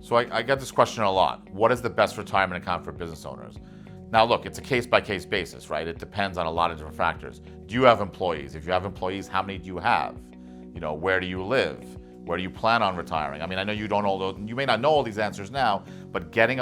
So I get this question a lot. What is the best retirement account for business owners? Now look, it's a case-by-case basis, right? It depends on a lot of different factors. Do you have employees? If you have employees, how many do you have? Where do you live? Where do you plan on retiring? I mean, I know you may not know all these answers now, but gathering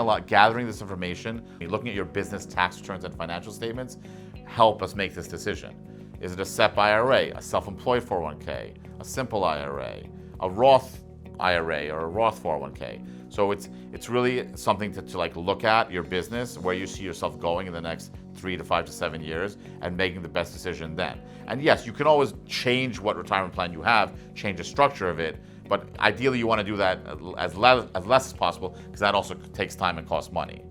this information, looking at your business tax returns and financial statements, help us make this decision. Is it a SEP IRA, a self-employed 401k, a Simple IRA, a ROTH IRA, or a ROTH 401k? So it's really something to look at your business, where you see yourself going in the next 3 to 5 to 7 years, and making the best decision then. And yes, you can always change what retirement plan you have, change the structure of it, but ideally you want to do that as less as possible, because that also takes time and costs money.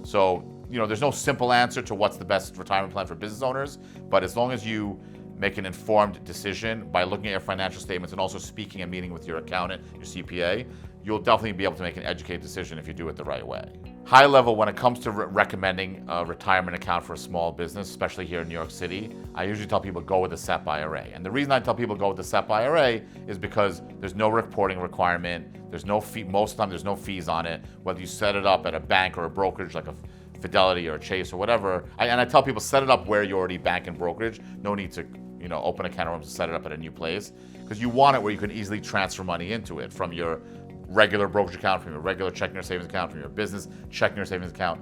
So, there's no simple answer to what's the best retirement plan for business owners, but as long as you make an informed decision by looking at your financial statements and also speaking and meeting with your accountant, your CPA, you'll definitely be able to make an educated decision if you do it the right way. High level, when it comes to recommending a retirement account for a small business, especially here in New York City, I usually tell people go with the SEP IRA. And the reason I tell people go with the SEP IRA is because there's no reporting requirement, there's no fee, most of the time there's no fees on it, whether you set it up at a bank or a brokerage like a Fidelity or a Chase or whatever. And I tell people, set it up where you already bank and brokerage. No need to open a can of worms to set it up at a new place, because you want it where you can easily transfer money into it from your regular brokerage account, from your regular checking or savings account, from your business checking or savings account.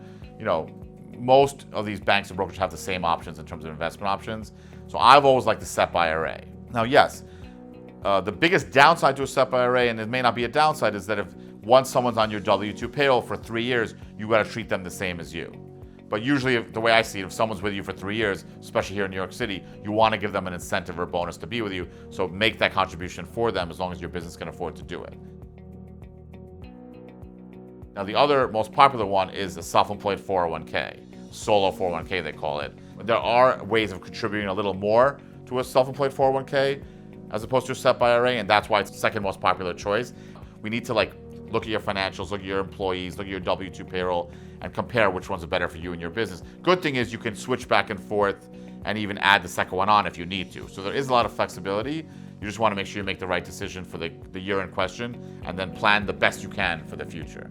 Most of these banks and brokers have the same options in terms of investment options. So I've always liked the SEP IRA. Now, yes, the biggest downside to a SEP IRA, and it may not be a downside, is that if once someone's on your W-2 payroll for 3 years, you got to treat them the same as you. But usually, the way I see it, if someone's with you for 3 years, especially here in New York City, you want to give them an incentive or bonus to be with you. So make that contribution for them as long as your business can afford to do it. Now, the other most popular one is a self-employed 401k, solo 401k they call it. There are ways of contributing a little more to a self-employed 401k as opposed to a SEP IRA, and that's why it's the second most popular choice. We need to look at your financials, look at your employees, look at your W-2 payroll, and compare which ones are better for you and your business. Good thing is you can switch back and forth and even add the second one on if you need to. So there is a lot of flexibility. You just want to make sure you make the right decision for the year in question, and then plan the best you can for the future.